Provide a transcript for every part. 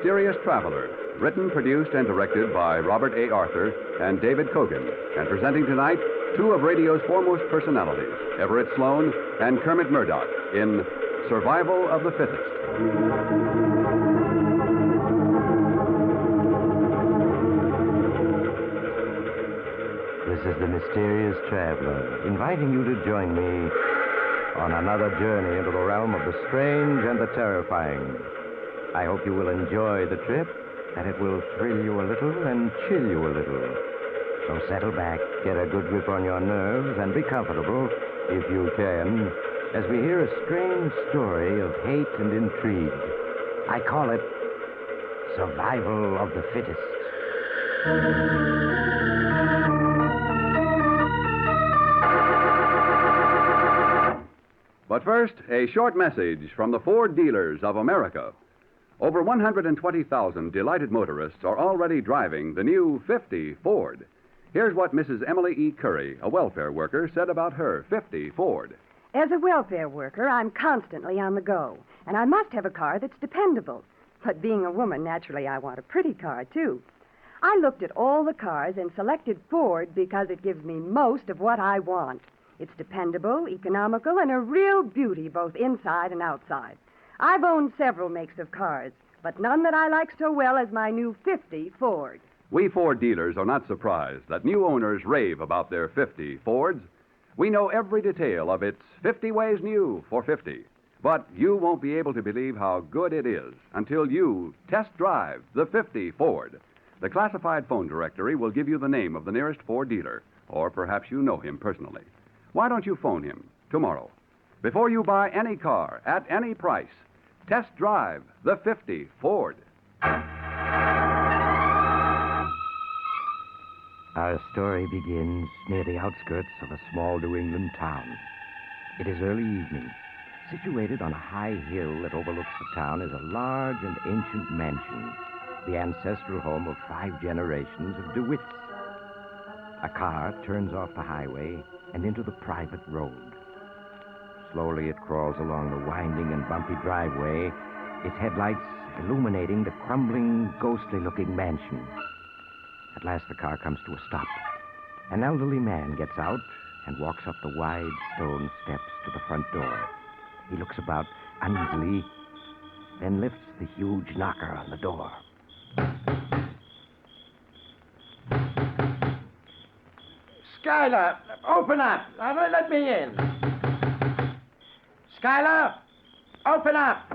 Mysterious Traveler, written, produced, and directed by Robert A. Arthur and David Kogan, and presenting tonight two of radio's foremost personalities, Everett Sloane and Kermit Murdoch, in Survival of the Fittest. This is the Mysterious Traveler, inviting you to join me on another journey into the realm of the strange and the terrifying. I hope you will enjoy the trip, that it will thrill you a little and chill you a little. So settle back, get a good grip on your nerves, and be comfortable, if you can, as we hear a strange story of hate and intrigue. I call it Survival of the Fittest. But first, a short message from the Ford dealers of America. Over 120,000 delighted motorists are already driving the new 50 Ford. Here's what Mrs. Emily E. Curry, a welfare worker, said about her 50 Ford. As a welfare worker, I'm constantly on the go, and I must have a car that's dependable. But being a woman, naturally, I want a pretty car, too. I looked at all the cars and selected Ford because it gives me most of what I want. It's dependable, economical, and a real beauty both inside and outside. I've owned several makes of cars, but none that I like so well as my new 50 Ford. We Ford dealers are not surprised that new owners rave about their 50 Fords. We know every detail of its 50 ways new for 50. But you won't be able to believe how good it is until you test drive the 50 Ford. The classified phone directory will give you the name of the nearest Ford dealer, or perhaps you know him personally. Why don't you phone him tomorrow? Before you buy any car at any price, test drive the 50 Ford. Our story begins near the outskirts of a small New England town. It is early evening. Situated on a high hill that overlooks the town is a large and ancient mansion, the ancestral home of 5 generations of DeWitts. A car turns off the highway and into the private road. Slowly it crawls along the winding and bumpy driveway, its headlights illuminating the crumbling, ghostly-looking mansion. At last the car comes to a stop. An elderly man gets out and walks up the wide stone steps to the front door. He looks about uneasily, then lifts the huge knocker on the door. Skylar, open up. Let me in. Skylar, open up.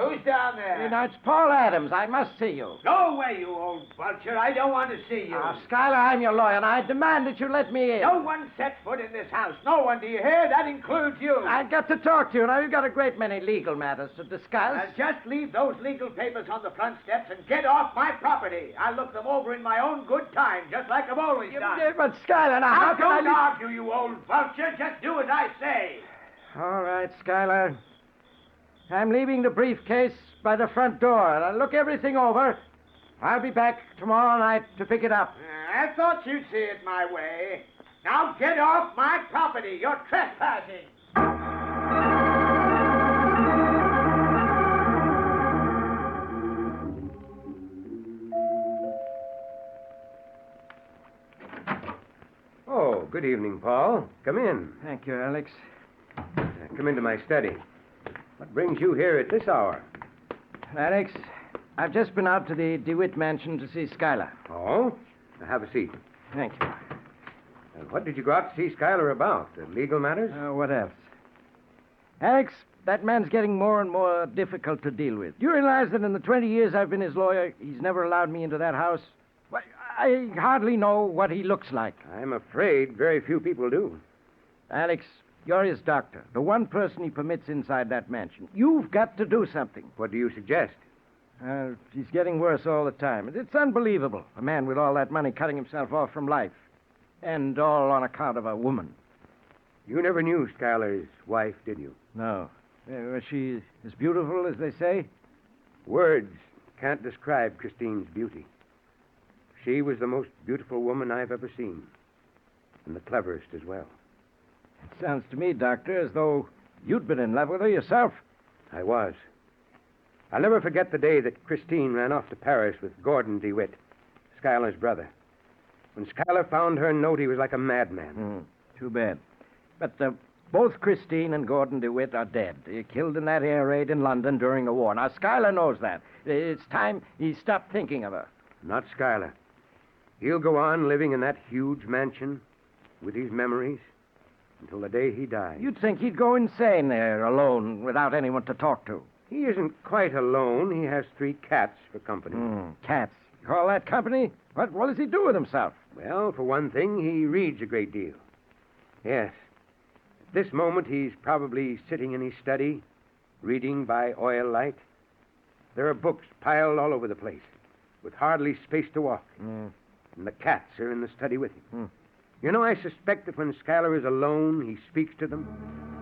Who's down there? It's Paul Adams. I must see you. Go away, you old vulture. I don't want to see you. Skylar, I'm your lawyer, and I demand that you let me in. No one set foot in this house. No one, do you hear? That includes you. I've got to talk to you. Now, you've got a great many legal matters to discuss. Just leave those legal papers on the front steps and get off my property. I'll look them over in my own good time, just like I've always done. But, Skylar, now, how can I... Don't argue, you old vulture. Just do as I say. All right, Skylar. I'm leaving the briefcase by the front door, and I'll look everything over. I'll be back tomorrow night to pick it up. I thought you'd see it my way. Now get off my property. You're trespassing. Oh, good evening, Paul. Come in. Thank you, Alex. Come into my study. What brings you here at this hour? Alex, I've just been out to the DeWitt mansion to see Skylar. Oh? Now, have a seat. Thank you. What did you go out to see Skylar about? Legal matters? What else? Alex, that man's getting more and more difficult to deal with. Do you realize that in the 20 years I've been his lawyer, he's never allowed me into that house? Why, I hardly know what he looks like. I'm afraid very few people do. Alex, you're his doctor, the one person he permits inside that mansion. You've got to do something. What do you suggest? He's getting worse all the time. It's unbelievable. A man with all that money cutting himself off from life. And all on account of a woman. You never knew Skylar's wife, did you? No. Was she as beautiful as they say? Words can't describe Christine's beauty. She was the most beautiful woman I've ever seen. And the cleverest as well. It sounds to me, Doctor, as though you'd been in love with her yourself. I was. I'll never forget the day that Christine ran off to Paris with Gordon DeWitt, Schuyler's brother. When Schuyler found her note, he was like a madman. Too bad. But both Christine and Gordon DeWitt are dead. Killed in that air raid in London during the war. Now, Schuyler knows that. It's time he stopped thinking of her. Not Schuyler. He'll go on living in that huge mansion with his memories until the day he dies. You'd think he'd go insane there alone without anyone to talk to. He isn't quite alone. He has 3 cats for company. Cats. You call that company? What does he do with himself? Well, for one thing, he reads a great deal. Yes. At this moment, he's probably sitting in his study, reading by oil light. There are books piled all over the place, with hardly space to walk. And the cats are in the study with him. You know, I suspect that when Schuyler is alone, he speaks to them,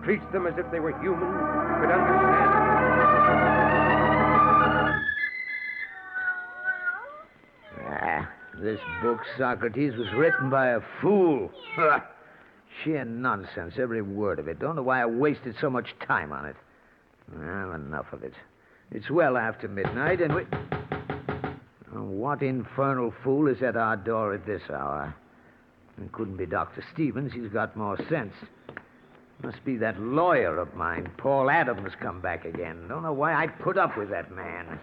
treats them as if they were human, could understand them. This book, Socrates, was written by a fool. Sheer nonsense, every word of it. Don't know why I wasted so much time on it. Well, enough of it. It's well after midnight, and we... Oh, what infernal fool is at our door at this hour? It couldn't be Dr. Stevens. He's got more sense. Must be that lawyer of mine, Paul Adams, come back again. Don't know why I put up with that man.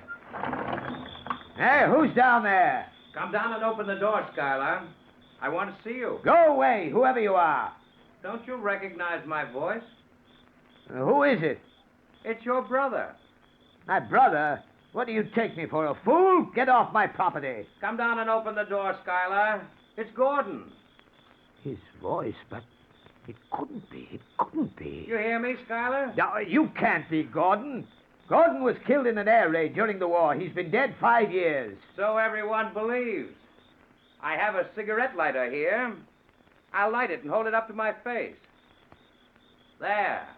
Hey, who's down there? Come down and open the door, Schuyler. I want to see you. Go away, whoever you are. Don't you recognize my voice? Who is it? It's your brother. My brother? What do you take me for, a fool? Get off my property. Come down and open the door, Schuyler. It's Gordon. His voice, but it couldn't be. It couldn't be. You hear me, Schuyler? No, you can't be Gordon. Gordon was killed in an air raid during the war. He's been dead 5 years. So everyone believes. I have a cigarette lighter here. I'll light it and hold it up to my face. There.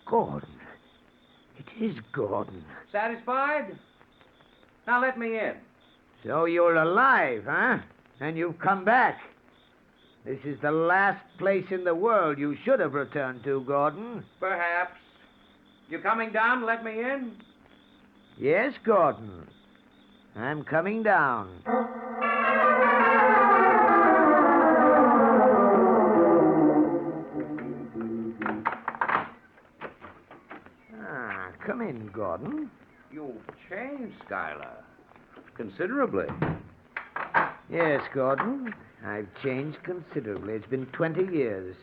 Gordon. It is Gordon. Satisfied? Now let me in. So you're alive, huh? And you've come back. This is the last place in the world you should have returned to, Gordon. Perhaps. You coming down to let me in? Yes, Gordon. I'm coming down. Come in, Gordon. You've changed, Schuyler. Considerably. Yes, Gordon. I've changed considerably. It's been 20 years.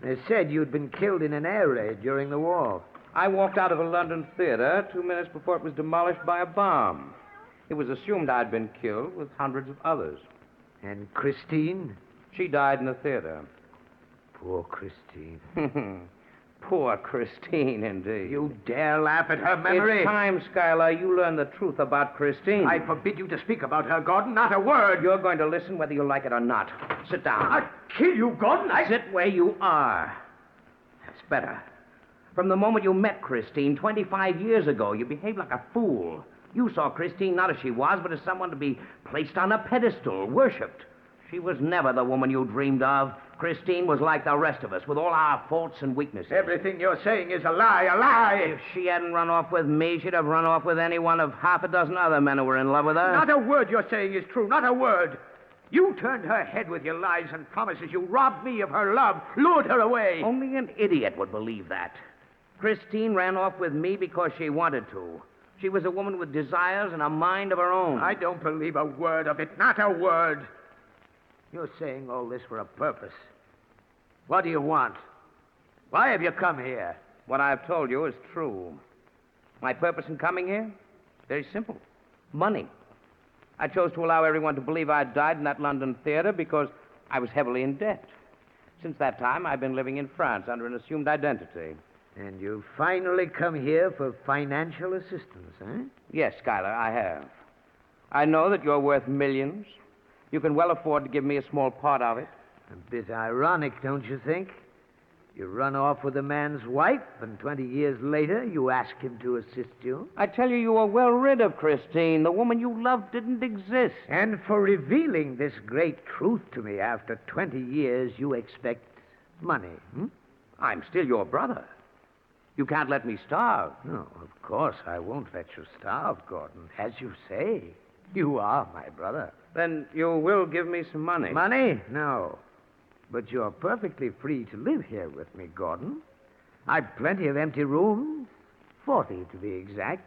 They said you'd been killed in an air raid during the war. I walked out of a London theater 2 minutes before it was demolished by a bomb. It was assumed I'd been killed with hundreds of others. And Christine? She died in the theater. Poor Christine. Poor Christine, indeed. You dare laugh at her memory? It's time, Schuyler, you learn the truth about Christine. I forbid you to speak about her, Gordon. Not a word. You're going to listen whether you like it or not. Sit down. I'll kill you, Gordon. Sit where you are. That's better. From the moment you met Christine 25 years ago, you behaved like a fool. You saw Christine not as she was, but as someone to be placed on a pedestal, worshipped. She was never the woman you dreamed of. Christine was like the rest of us, with all our faults and weaknesses. Everything you're saying is a lie, a lie. If she hadn't run off with me, she'd have run off with any one of half a dozen other men who were in love with her. Not a word you're saying is true, not a word. You turned her head with your lies and promises. You robbed me of her love, lured her away. Only an idiot would believe that. Christine ran off with me because she wanted to. She was a woman with desires and a mind of her own. I don't believe a word of it, not a word. You're saying all this for a purpose. What do you want? Why have you come here? What I've told you is true. My purpose in coming here? Very simple. Money. I chose to allow everyone to believe I'd died in that London theater because I was heavily in debt. Since that time, I've been living in France under an assumed identity. And you've finally come here for financial assistance, huh? Yes, Schuyler, I have. I know that you're worth millions. You can well afford to give me a small part of it. A bit ironic, don't you think? You run off with a man's wife, and 20 years later, you ask him to assist you. I tell you, you were well rid of Christine. The woman you loved didn't exist. And for revealing this great truth to me after 20 years, you expect money, I'm still your brother. You can't let me starve. No, of course I won't let you starve, Gordon. As you say, you are my brother. Then you will give me some money. Money? No. But you're perfectly free to live here with me, Gordon. I've plenty of empty rooms, 40 to be exact.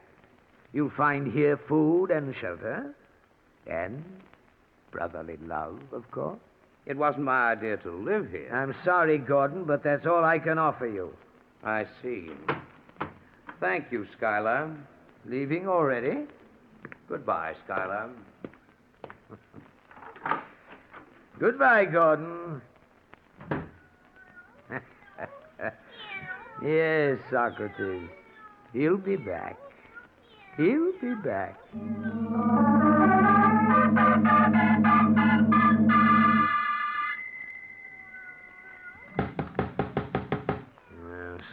You'll find here food and shelter, and brotherly love, of course. It wasn't my idea to live here. I'm sorry, Gordon, but that's all I can offer you. I see. Thank you, Skylar. Leaving already? Goodbye, Skylar. Goodbye, Gordon. Yes, Socrates. He'll be back. He'll be back.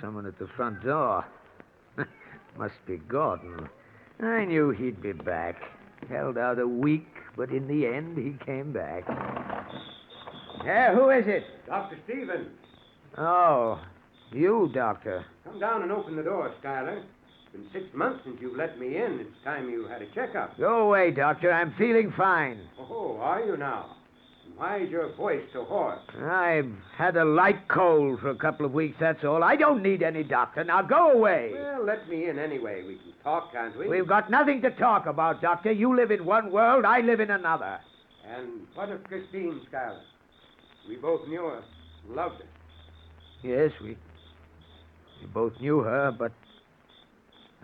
Someone at the front door. Must be Gordon. I knew he'd be back. Held out a week, but in the end, he came back. Yeah, who is it? Dr. Stevens. Oh, you, Doctor. Come down and open the door, Schuyler. It's been 6 months since you let me in. It's time you had a checkup. Go away, Doctor. I'm feeling fine. Oh, are you now? Why is your voice so hoarse? I've had a light cold for a couple of weeks, that's all. I don't need any doctor. Now go away. Well, let me in anyway. We can talk, can't we? We've got nothing to talk about, Doctor. You live in one world, I live in another. And what of Christine, Schuyler? We both knew her, loved her. Yes, we both knew her, but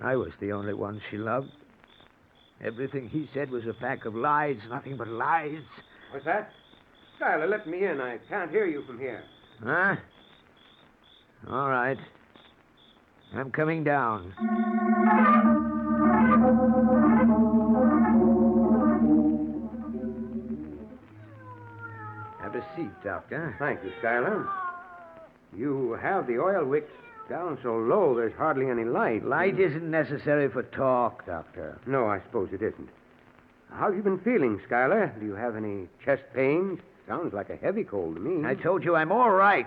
I was the only one she loved. Everything he said was a pack of lies, nothing but lies. What's that? Schuyler, let me in. I can't hear you from here. Huh? All right. I'm coming down. Have a seat, Doctor. Thank you, Schuyler. You have the oil wicks down so low there's hardly any light. Light isn't necessary for talk, Doctor. No, I suppose it isn't. How have you been feeling, Schuyler? Do you have any chest pains? Sounds like a heavy cold to me. I told you I'm all right.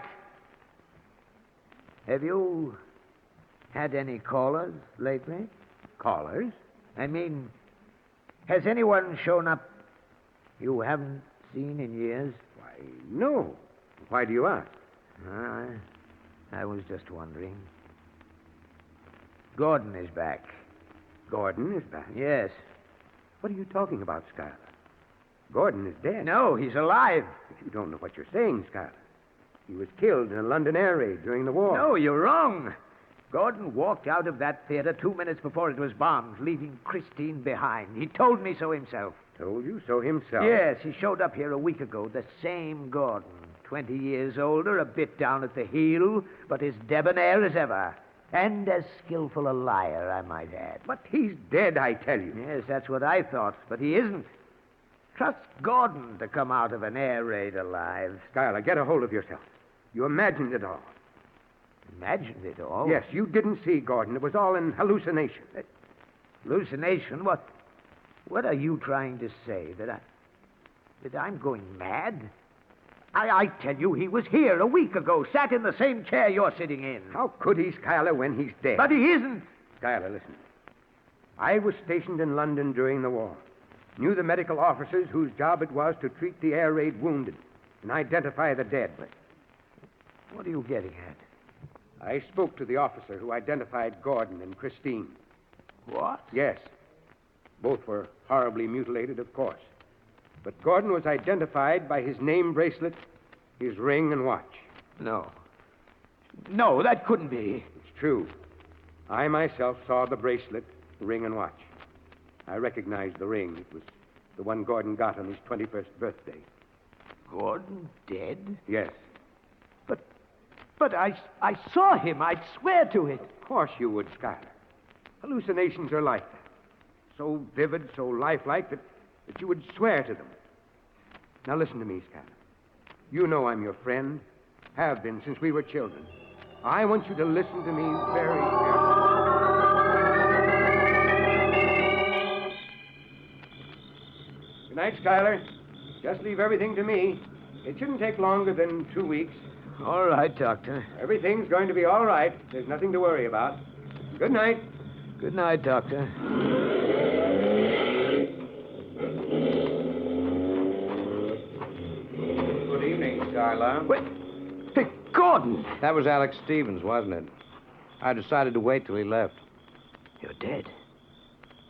Have you had any callers lately? Callers? I mean, has anyone shown up you haven't seen in years? Why, no. Why do you ask? I was just wondering. Gordon is back. Gordon is back? Yes. What are you talking about, Schuyler? Gordon is dead. No, he's alive. But you don't know what you're saying, Schuyler. He was killed in a London air raid during the war. No, you're wrong. Gordon walked out of that theater 2 minutes before it was bombed, leaving Christine behind. He told me so himself. Told you so himself? Yes, he showed up here a week ago, the same Gordon. 20 years older, a bit down at the heel, but as debonair as ever. And as skillful a liar, I might add. But he's dead, I tell you. Yes, that's what I thought, but he isn't. Trust Gordon to come out of an air raid alive. Schuyler, get a hold of yourself. You imagined it all. Imagined it all? Yes, you didn't see Gordon. It was all an hallucination. Hallucination? What are you trying to say? That I'm going mad? I tell you, he was here a week ago, sat in the same chair you're sitting in. How could he, Schuyler, when he's dead? But he isn't. Schuyler, listen. I was stationed in London during the war. Knew the medical officers whose job it was to treat the air raid wounded and identify the dead. What are you getting at? I spoke to the officer who identified Gordon and Christine. What? Yes. Both were horribly mutilated, of course. But Gordon was identified by his name bracelet, his ring, and watch. No. No, that couldn't be. It's true. I myself saw the bracelet, the ring, and watch. I recognized the ring. It was the one Gordon got on his 21st birthday. Gordon dead? Yes. But I saw him. I'd swear to it. Of course you would, Schuyler. Hallucinations are like that. So vivid, so lifelike that you would swear to them. Now listen to me, Schuyler. You know I'm your friend. Have been since we were children. I want you to listen to me very carefully. Good night, Schuyler. Just leave everything to me. It shouldn't take longer than 2 weeks. All right, Doctor. Everything's going to be all right. There's nothing to worry about. Good night. Good night, Doctor. Good evening, Skylar. Wait. Hey, Gordon! That was Alex Stevens, wasn't it? I decided to wait till he left. You're dead.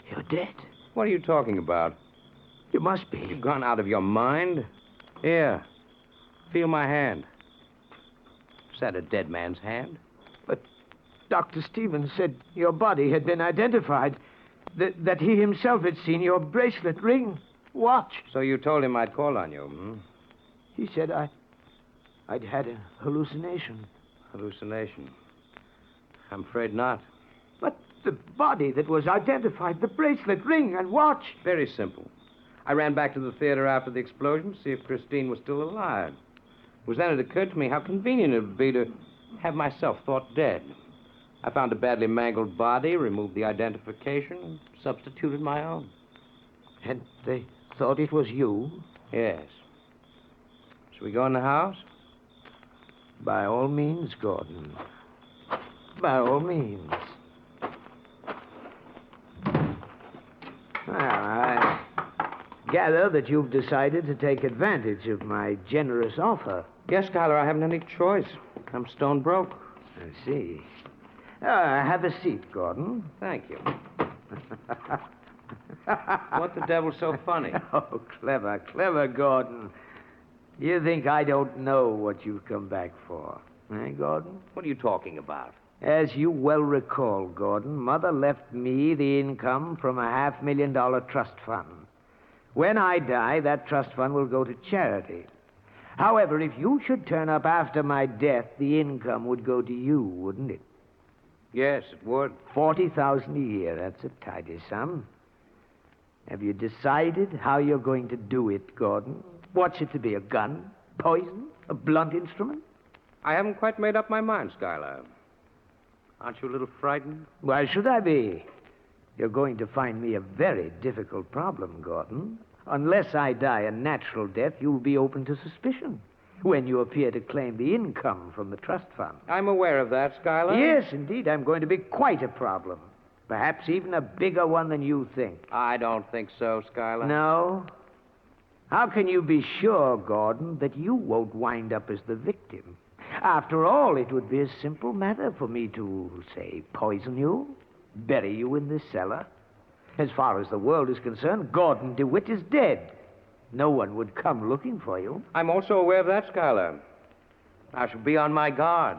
You're dead. What are you talking about? You must be. You've gone out of your mind? Here. Feel my hand. Is that a dead man's hand? But Dr. Stevens said your body had been identified, that he himself had seen your bracelet, ring, watch. So you told him I'd call on you, hmm? He said I'd had a hallucination. Hallucination? I'm afraid not. But the body that was identified, the bracelet, ring, and watch. Very simple. I ran back to the theater after the explosion to see if Christine was still alive. It was then it occurred to me how convenient it would be to have myself thought dead. I found a badly mangled body, removed the identification, and substituted my own. And they thought it was you? Yes. Shall we go in the house? By all means, Gordon. By all means. Well, I gather that you've decided to take advantage of my generous offer. Yes, Skylar, I haven't any choice. I'm stone broke. I see. Have a seat, Gordon. Thank you. What the devil's so funny? Oh, clever, Gordon. You think I don't know what you've come back for, eh, Gordon? What are you talking about? As you well recall, Gordon, Mother left me the income from a $500,000 trust fund. When I die, that trust fund will go to charity. However, if you should turn up after my death, the income would go to you, wouldn't it? Yes, it would. $40,000 a year. That's a tidy sum. Have you decided how you're going to do it, Gordon? What's it to be, a gun? Poison? A blunt instrument? I haven't quite made up my mind, Skylar. Aren't you a little frightened? Why should I be? You're going to find me a very difficult problem, Gordon. Unless I die a natural death, you'll be open to suspicion when you appear to claim the income from the trust fund. I'm aware of that, Skylar. Yes, indeed, I'm going to be quite a problem. Perhaps even a bigger one than you think. I don't think so, Skylar. No? How can you be sure, Gordon, that you won't wind up as the victim? After all, it would be a simple matter for me to, say, poison you, bury you in this cellar. As far as the world is concerned, Gordon DeWitt is dead. No one would come looking for you. I'm also aware of that, Skylar. I shall be on my guard.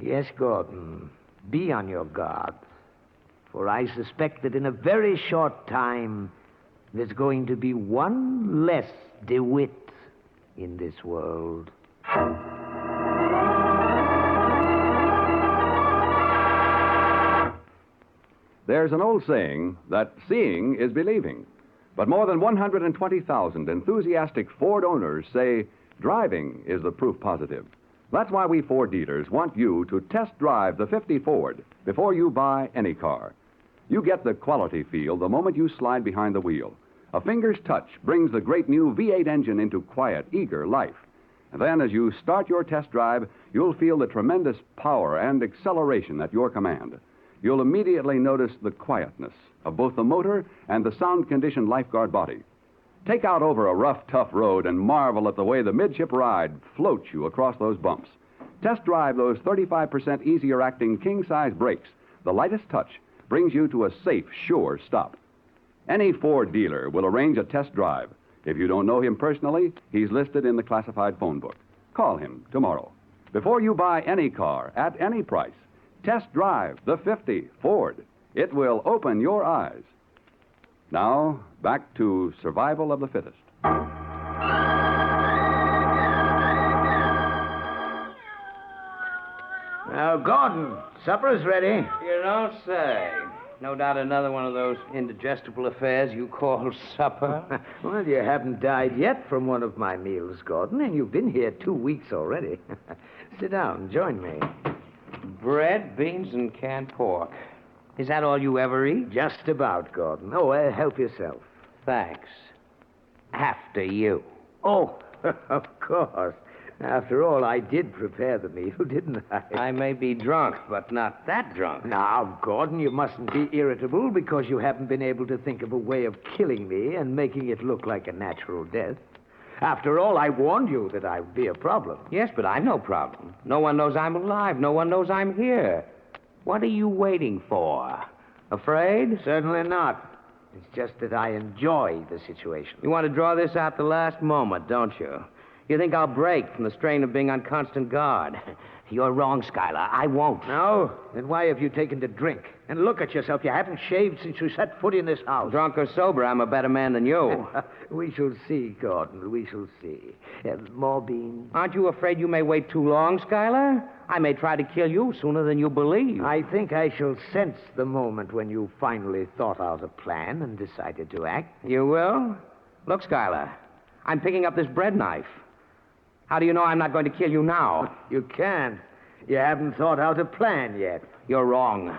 Yes, Gordon, be on your guard. For I suspect that in a very short time, there's going to be one less DeWitt in this world. There's an old saying that seeing is believing. But more than 120,000 enthusiastic Ford owners say driving is the proof positive. That's why we Ford dealers want you to test drive the 50 Ford before you buy any car. You get the quality feel the moment you slide behind the wheel. A finger's touch brings the great new V8 engine into quiet, eager life. And then as you start your test drive, you'll feel the tremendous power and acceleration at your command. You'll immediately notice the quietness of both the motor and the sound-conditioned lifeguard body. Take out over a rough, tough road and marvel at the way the midship ride floats you across those bumps. Test drive those 35% easier-acting king-size brakes. The lightest touch brings you to a safe, sure stop. Any Ford dealer will arrange a test drive. If you don't know him personally, he's listed in the classified phone book. Call him tomorrow. Before you buy any car at any price, test drive the 50 Ford. It will open your eyes. Now, back to Survival of the Fittest. Now, Gordon, supper's ready. You don't say. No doubt another one of those indigestible affairs you call supper. Well, you haven't died yet from one of my meals, Gordon, and you've been here 2 weeks already. Sit down, join me. Bread, beans, and canned pork. Is that all you ever eat? Just about, Gordon. Oh, help yourself. Thanks. After you. Oh, of course. After all, I did prepare the meal, didn't I? I may be drunk, but not that drunk. Now, Gordon, you mustn't be irritable because you haven't been able to think of a way of killing me and making it look like a natural death. After all, I warned you that I would be a problem. Yes, but I'm no problem. No one knows I'm alive. No one knows I'm here. What are you waiting for? Afraid? Certainly not. It's just that I enjoy the situation. You want to draw this out the last moment, don't you? You think I'll break from the strain of being on constant guard. You're wrong, Schuyler. I won't. No? Then why have you taken to drink? And look at yourself. You haven't shaved since you set foot in this house. Drunk or sober, I'm a better man than you. We shall see, Gordon. We shall see. More beans? Aren't you afraid you may wait too long, Schuyler? I may try to kill you sooner than you believe. I think I shall sense the moment when you finally thought out a plan and decided to act. You will? Look, Schuyler, I'm picking up this bread knife. How do you know I'm not going to kill you now? You can't. You haven't thought out a plan yet. You're wrong.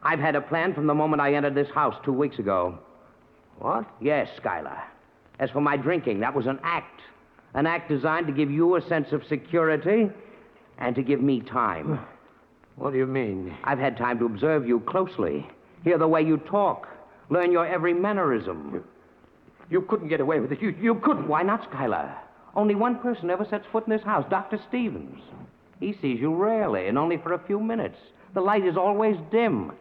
I've had a plan from the moment I entered this house 2 weeks ago. What? Yes, Schuyler. As for my drinking, that was an act. An act designed to give you a sense of security and to give me time. What do you mean? I've had time to observe you closely, hear the way you talk, learn your every mannerism. You couldn't get away with it. You couldn't. Why not, Schuyler? Only one person ever sets foot in this house, Dr. Stevens. He sees you rarely and only for a few minutes. The light is always dim.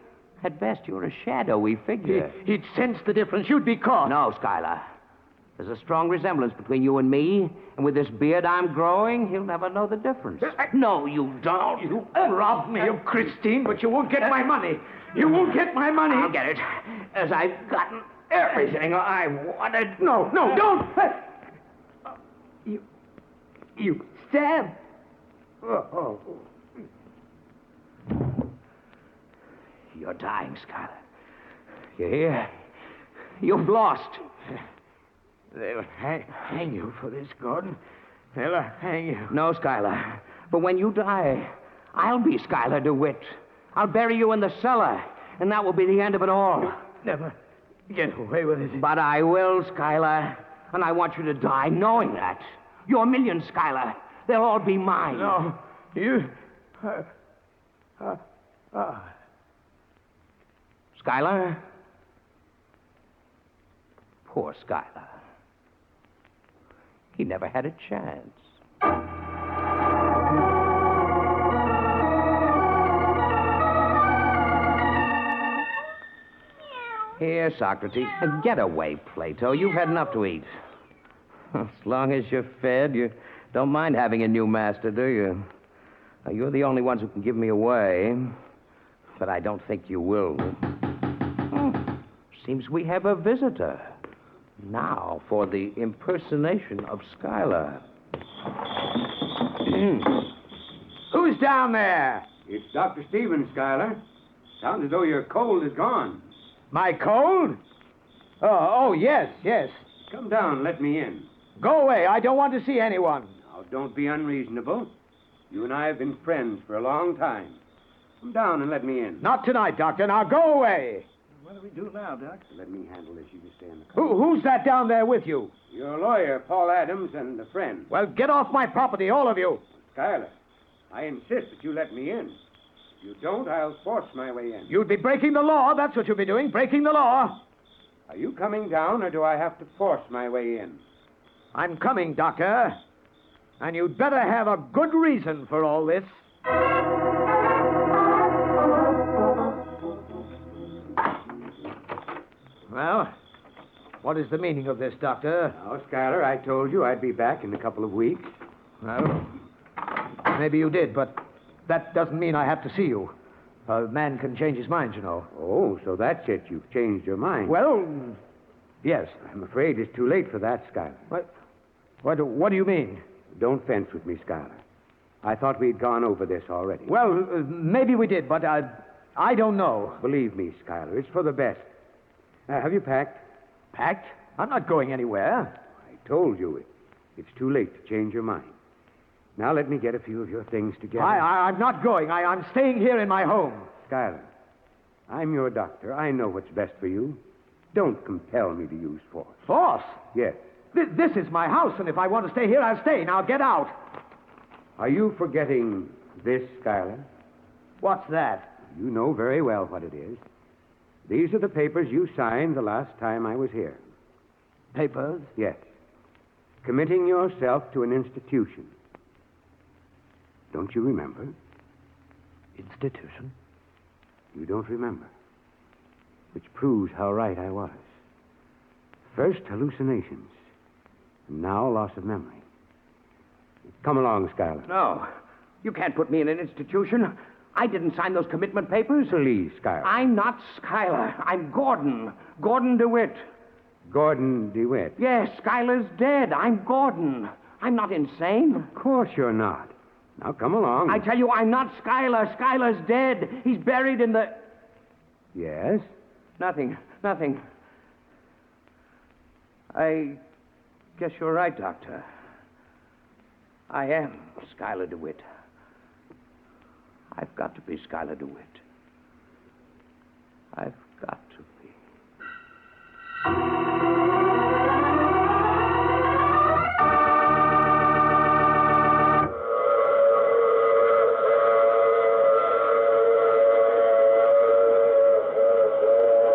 At best, you're a shadowy figure. He'd sense the difference. You'd be caught. No, Schuyler. There's a strong resemblance between you and me, and with this beard I'm growing, he'll never know the difference. No, you don't. You robbed me of Christine, but you won't get my money. You won't get my money. I'll get it, as I've gotten everything I wanted. No, don't. You stab. Oh. You're dying, Schuyler. You hear? You've lost. They'll hang you for this, Gordon. They'll hang you. No, Schuyler. But when you die, I'll be Schuyler DeWitt. I'll bury you in the cellar, and that will be the end of it all. You'll never get away with it. But I will, Schuyler. And I want you to die knowing that. Your millions, Schuyler. They'll all be mine. No, you... Schuyler? Poor Schuyler. He never had a chance. Here, Socrates. Get away, Plato. You've had enough to eat. As long as you're fed, you don't mind having a new master, do you? Now, you're the only ones who can give me away, but I don't think you will. Seems we have a visitor. Now for the impersonation of Schuyler. Who's down there? It's Dr. Stevens, Schuyler. Sounds as though your cold is gone. My cold? Oh, yes. Come down, let me in. Go away. I don't want to see anyone. Now, don't be unreasonable. You and I have been friends for a long time. Come down and let me in. Not tonight, Doctor. Now go away. What do we do now, Doc? Let me handle this. You just stay in the car. Who's that down there with you? Your lawyer, Paul Adams, and a friend. Well, get off my property, all of you. Schuyler, I insist that you let me in. If you don't, I'll force my way in. You'd be breaking the law. That's what you'd be doing, breaking the law. Are you coming down, or do I have to force my way in? I'm coming, Doctor. And you'd better have a good reason for all this. Well, what is the meaning of this, Doctor? Now, Schuyler, I told you I'd be back in a couple of weeks. Well, maybe you did, but that doesn't mean I have to see you. A man can change his mind, you know. Oh, so that's it. You've changed your mind. Well, yes. I'm afraid it's too late for that, Schuyler. What do you mean? Don't fence with me, Schuyler. I thought we'd gone over this already. Well, maybe we did, but I don't know. Believe me, Schuyler, it's for the best. Have you packed? Packed? I'm not going anywhere. I told you it's too late to change your mind. Now let me get a few of your things together. I'm not going. I'm staying here in my home. Schuyler, I'm your doctor. I know what's best for you. Don't compel me to use force. Force? Yes. This is my house, and if I want to stay here, I'll stay. Now get out. Are you forgetting this, Schuyler? What's that? You know very well what it is. These are the papers you signed the last time I was here. Papers? Yes. Committing yourself to an institution. Don't you remember? Institution? You don't remember. Which proves how right I was. First hallucinations, and now loss of memory. Come along, Schuyler. No. You can't put me in an institution. I didn't sign those commitment papers. Please, Schuyler. I'm not Schuyler. I'm Gordon. Gordon DeWitt. Gordon DeWitt. Yes, Schuyler's dead. I'm Gordon. I'm not insane. Of course you're not. Now, come along. I tell you, I'm not Schuyler. Schuyler's dead. He's buried in the... Yes? Nothing. I guess you're right, Doctor. I am Schuyler DeWitt. I've got to be Schuyler DeWitt. I've got to be.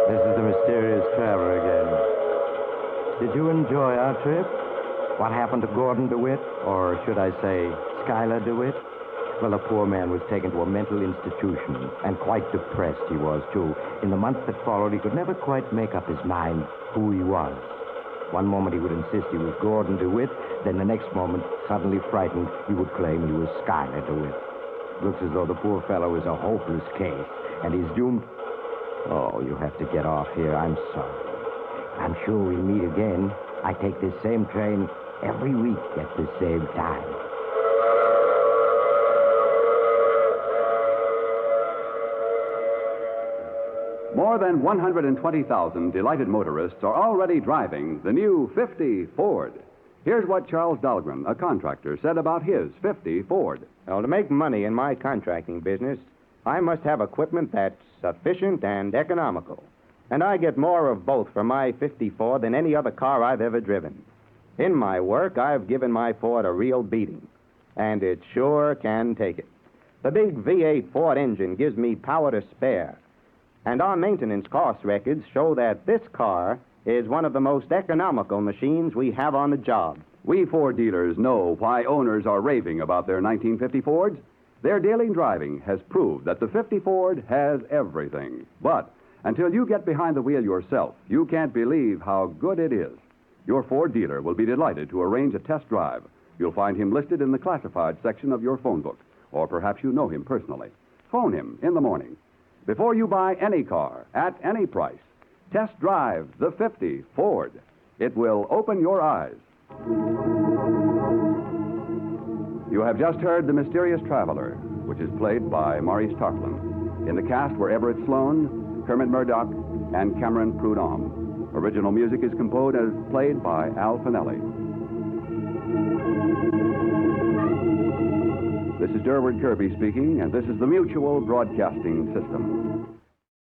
This is the mysterious traveler again. Did you enjoy our trip? What happened to Gordon DeWitt? Or should I say, Schuyler DeWitt? Well, the poor man was taken to a mental institution, and quite depressed he was, too. In the months that followed, he could never quite make up his mind who he was. One moment he would insist he was Gordon DeWitt, then the next moment, suddenly frightened, he would claim he was Schuyler DeWitt. Looks as though the poor fellow is a hopeless case, and he's doomed... Oh, you have to get off here. I'm sorry. I'm sure we'll meet again. I take this same train every week at the same time. More than 120,000 delighted motorists are already driving the new 50 Ford. Here's what Charles Dahlgren, a contractor, said about his 50 Ford. Well, to make money in my contracting business, I must have equipment that's efficient and economical. And I get more of both for my 50 Ford than any other car I've ever driven. In my work, I've given my Ford a real beating, and it sure can take it. The big V8 Ford engine gives me power to spare, and our maintenance cost records show that this car is one of the most economical machines we have on the job. We Ford dealers know why owners are raving about their 1950 Fords. Their daily driving has proved that the 50 Ford has everything. But until you get behind the wheel yourself, you can't believe how good it is. Your Ford dealer will be delighted to arrange a test drive. You'll find him listed in the classified section of your phone book, or perhaps you know him personally. Phone him in the morning. Before you buy any car, at any price, test drive the 50 Ford. It will open your eyes. You have just heard The Mysterious Traveler, which is played by Maurice Tarplin. In the cast were Everett Sloan, Kermit Murdoch, and Cameron Prudhomme. Original music is composed and played by Al Finelli. This is Durward Kirby speaking, and this is the Mutual Broadcasting System.